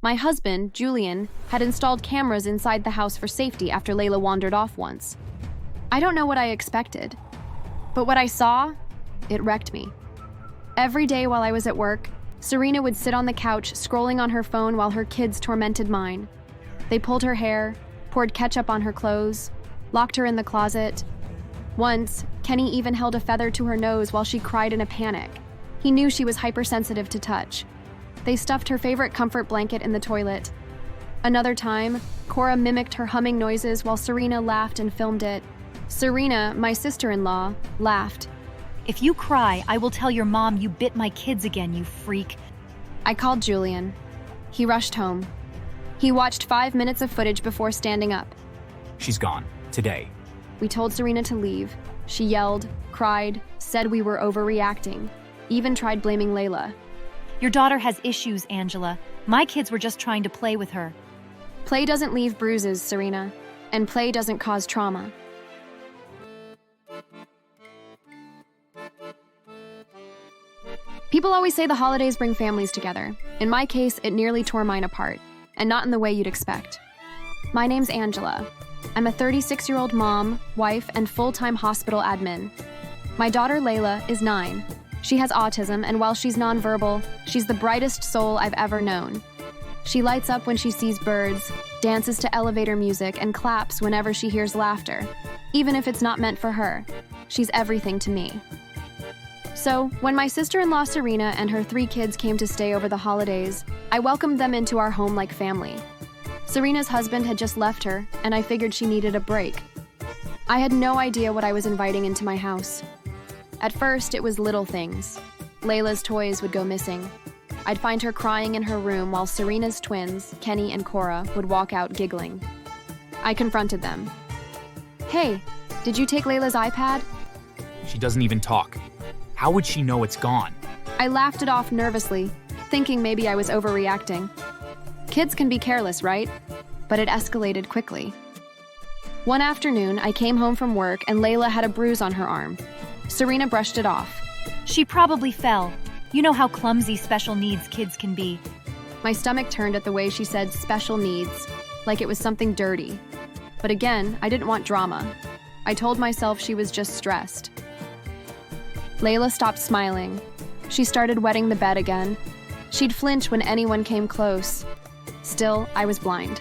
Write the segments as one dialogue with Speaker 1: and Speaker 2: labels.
Speaker 1: My husband, Julian, had installed cameras inside the house for safety after Layla wandered off once. I don't know what I expected, but what I saw, it wrecked me. Every day while I was at work, Serena would sit on the couch scrolling on her phone while her kids tormented mine. They pulled her hair, poured ketchup on her clothes, locked her in the closet. Once, Kenny even held a feather to her nose while she cried in a panic. He knew she was hypersensitive to touch. They stuffed her favorite comfort blanket in the toilet. Another time, Cora mimicked her humming noises while Serena laughed and filmed it. Serena, my sister-in-law, laughed.
Speaker 2: If you cry, I will tell your mom you bit my kids again, you freak.
Speaker 1: I called Julian. He rushed home. He watched 5 minutes of footage before standing up.
Speaker 3: She's gone. Today.
Speaker 1: We told Serena to leave. She yelled, cried, said we were overreacting, even tried blaming Layla.
Speaker 2: Your daughter has issues, Angela. My kids were just trying to play with her.
Speaker 1: Play doesn't leave bruises, Serena, and play doesn't cause trauma. People always say the holidays bring families together. In my case, it nearly tore mine apart, and not in the way you'd expect. My name's Angela. I'm a 36-year-old mom, wife, and full-time hospital admin. My daughter Layla is 9. She has autism, and while she's nonverbal, she's the brightest soul I've ever known. She lights up when she sees birds, dances to elevator music, and claps whenever she hears laughter, even if it's not meant for her. She's everything to me. So, when my sister-in-law Serena and her 3 kids came to stay over the holidays, I welcomed them into our home like family. Serena's husband had just left her, and I figured she needed a break. I had no idea what I was inviting into my house. At first, it was little things. Layla's toys would go missing. I'd find her crying in her room while Serena's twins, Kenny and Cora, would walk out giggling. I confronted them. Hey, did you take Layla's iPad?
Speaker 3: She doesn't even talk. How would she know it's gone?
Speaker 1: I laughed it off nervously, thinking maybe I was overreacting. Kids can be careless, right? But it escalated quickly. One afternoon, I came home from work and Layla had a bruise on her arm. Serena brushed it off.
Speaker 2: She probably fell. You know how clumsy special needs kids can be.
Speaker 1: My stomach turned at the way she said special needs, like it was something dirty. But again, I didn't want drama. I told myself she was just stressed. Layla stopped smiling. She started wetting the bed again. She'd flinch when anyone came close. Still, I was blind.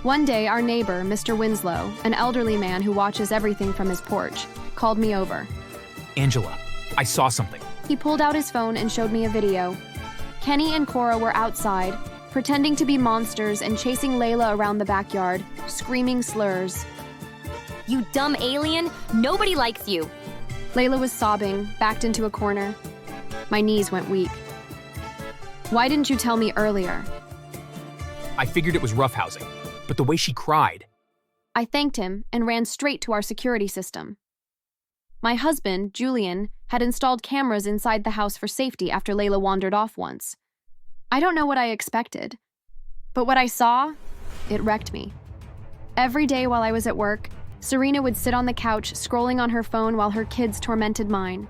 Speaker 1: One day, our neighbor, Mr. Winslow, an elderly man who watches everything from his porch, called me over.
Speaker 3: Angela, I saw something.
Speaker 1: He pulled out his phone and showed me a video. Kenny and Cora were outside, pretending to be monsters and chasing Layla around the backyard, screaming slurs.
Speaker 4: You dumb alien! Nobody likes you!
Speaker 1: Layla was sobbing, backed into a corner. My knees went weak. Why didn't you tell me earlier?
Speaker 3: I figured it was roughhousing, but the way she cried.
Speaker 1: I thanked him and ran straight to our security system. My husband, Julian, had installed cameras inside the house for safety after Layla wandered off once. I don't know what I expected, but what I saw, it wrecked me. Every day while I was at work, Serena would sit on the couch scrolling on her phone while her kids tormented mine.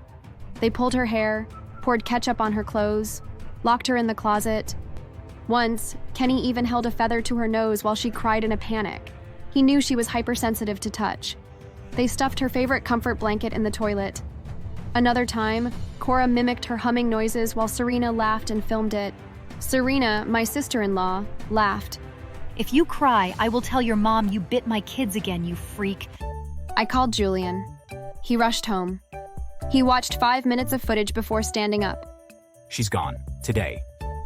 Speaker 1: They pulled her hair, poured ketchup on her clothes, locked her in the closet. Once, Kenny even held a feather to her nose while she cried in a panic. He knew she was hypersensitive to touch. They stuffed her favorite comfort blanket in the toilet. Another time, Cora mimicked her humming noises while Serena laughed and filmed it. Serena, my sister-in-law, laughed.
Speaker 2: If you cry, I will tell your mom you bit my kids again, you freak.
Speaker 1: I called Julian. He rushed home. He watched 5 minutes of footage before standing up.
Speaker 3: She's gone. Today.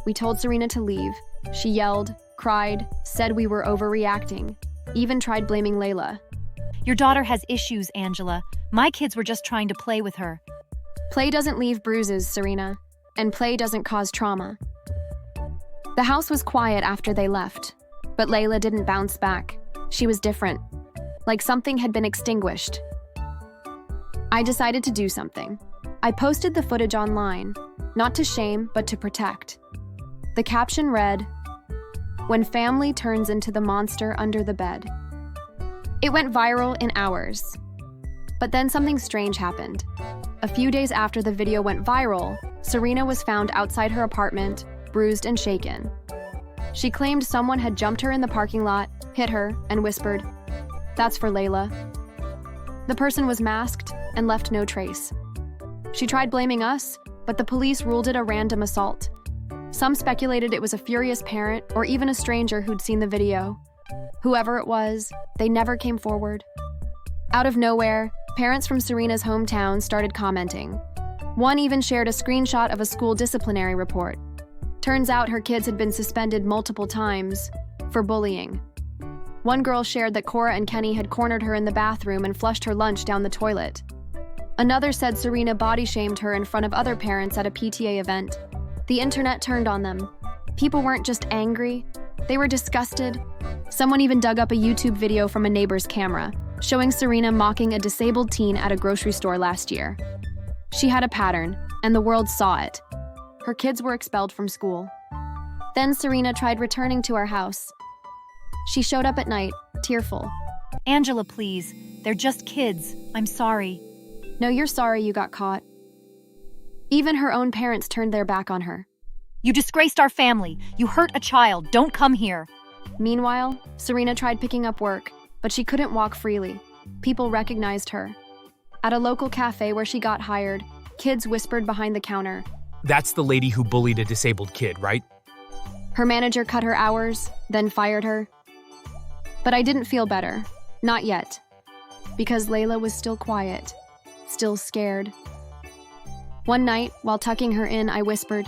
Speaker 1: We told Serena to leave. She yelled, cried, said we were overreacting, even tried blaming Layla.
Speaker 2: Your daughter has issues, Angela. My kids were just trying to play with her.
Speaker 1: Play doesn't leave bruises, Serena, and play doesn't cause trauma. The house was quiet after they left, but Layla didn't bounce back. She was different, like something had been extinguished. I decided to do something. I posted the footage online, not to shame, but to protect. The caption read, "When family turns into the monster under the bed." It went viral in hours. But then something strange happened. A few days after the video went viral, Serena was found outside her apartment, bruised and shaken. She claimed someone had jumped her in the parking lot, hit her, and whispered, "That's for Layla." The person was masked and left no trace. She tried blaming us, but the police ruled it a random assault. Some speculated it was a furious parent or even a stranger who'd seen the video. Whoever it was, they never came forward. Out of nowhere, parents from Serena's hometown started commenting. One even shared a screenshot of a school disciplinary report. Turns out her kids had been suspended multiple times for bullying. One girl shared that Cora and Kenny had cornered her in the bathroom and flushed her lunch down the toilet. Another said Serena body-shamed her in front of other parents at a PTA event. The internet turned on them. People weren't just angry, they were disgusted. Someone even dug up a YouTube video from a neighbor's camera, showing Serena mocking a disabled teen at a grocery store last year. She had a pattern, and the world saw it. Her kids were expelled from school. Then Serena tried returning to our house. She showed up at night, tearful.
Speaker 2: Angela, please. They're just kids. I'm sorry.
Speaker 1: No, you're sorry you got caught. Even her own parents turned their back on her.
Speaker 2: You disgraced our family. You hurt a child. Don't come here.
Speaker 1: Meanwhile, Serena tried picking up work, but she couldn't walk freely. People recognized her. At a local cafe where she got hired, kids whispered behind the counter.
Speaker 3: That's the lady who bullied a disabled kid, right?
Speaker 1: Her manager cut her hours, then fired her. But I didn't feel better. Not yet. Because Layla was still quiet, still scared. One night, while tucking her in, I whispered,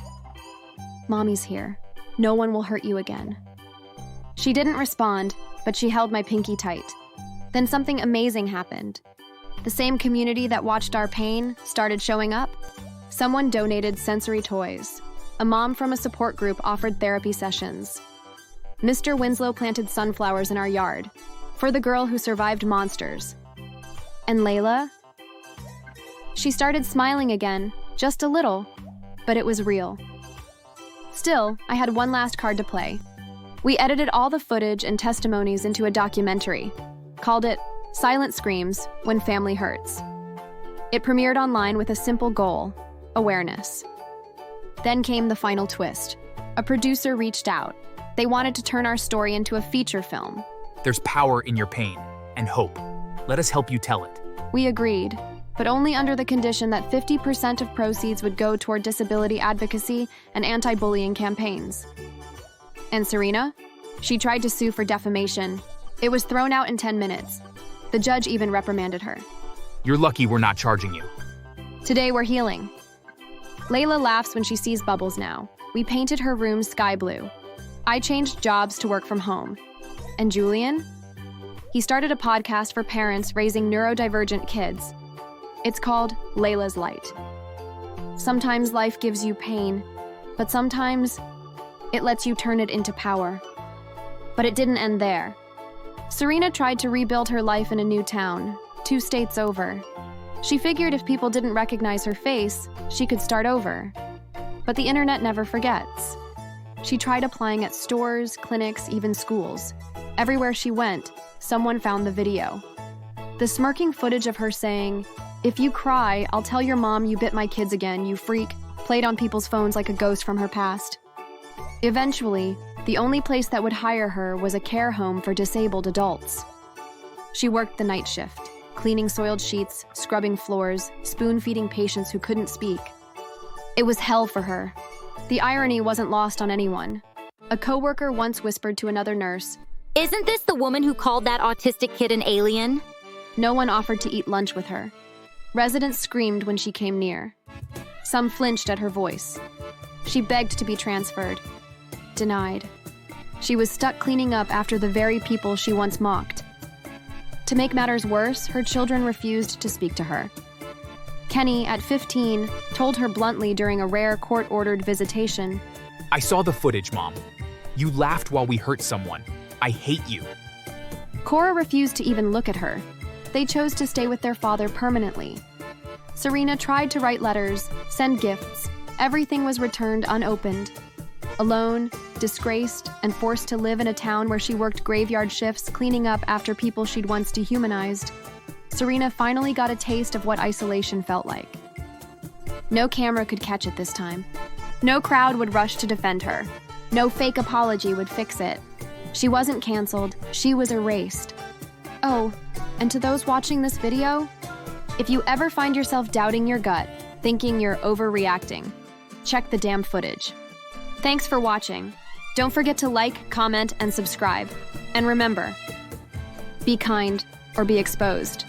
Speaker 1: "Mommy's here. No one will hurt you again." She didn't respond, but she held my pinky tight. Then something amazing happened. The same community that watched our pain started showing up. Someone donated sensory toys. A mom from a support group offered therapy sessions. Mr. Winslow planted sunflowers in our yard for the girl who survived monsters. And Layla? She started smiling again, just a little, but it was real. Still, I had one last card to play. We edited all the footage and testimonies into a documentary, called it Silent Screams When Family Hurts. It premiered online with a simple goal: awareness. Then came the final twist. A producer reached out. They wanted to turn our story into a feature film.
Speaker 3: There's power in your pain and hope. Let us help you tell it.
Speaker 1: We agreed, but only under the condition that 50% of proceeds would go toward disability advocacy and anti-bullying campaigns. And Serena? She tried to sue for defamation. It was thrown out in 10 minutes. The judge even reprimanded her.
Speaker 3: You're lucky we're not charging you.
Speaker 1: Today we're healing. Layla laughs when she sees bubbles now. We painted her room sky blue. I changed jobs to work from home. And Julian? He started a podcast for parents raising neurodivergent kids. It's called Layla's Light. Sometimes life gives you pain, but sometimes it lets you turn it into power. But it didn't end there. Serena tried to rebuild her life in a new town, 2 states over. She figured if people didn't recognize her face, she could start over. But the internet never forgets. She tried applying at stores, clinics, even schools. Everywhere she went, someone found the video. The smirking footage of her saying, "If you cry, I'll tell your mom you bit my kids again, you freak," played on people's phones like a ghost from her past. Eventually, the only place that would hire her was a care home for disabled adults. She worked the night shift, cleaning soiled sheets, scrubbing floors, spoon-feeding patients who couldn't speak. It was hell for her. The irony wasn't lost on anyone. A coworker once whispered to another nurse,
Speaker 4: Isn't this the woman who called that autistic kid an alien?
Speaker 1: No one offered to eat lunch with her. Residents screamed when she came near. Some flinched at her voice. She begged to be transferred. Denied. She was stuck cleaning up after the very people she once mocked. To make matters worse, her children refused to speak to her. Kenny, at 15, told her bluntly during a rare court-ordered visitation,
Speaker 3: I saw the footage, Mom. You laughed while we hurt someone. I hate you.
Speaker 1: Cora refused to even look at her. They chose to stay with their father permanently. Serena tried to write letters, send gifts. Everything was returned unopened. Alone, disgraced, and forced to live in a town where she worked graveyard shifts cleaning up after people she'd once dehumanized, Serena finally got a taste of what isolation felt like. No camera could catch it this time. No crowd would rush to defend her. No fake apology would fix it. She wasn't canceled, she was erased. Oh, and to those watching this video, if you ever find yourself doubting your gut, thinking you're overreacting, check the damn footage. Thanks for watching. Don't forget to like, comment, and subscribe. And remember, be kind or be exposed.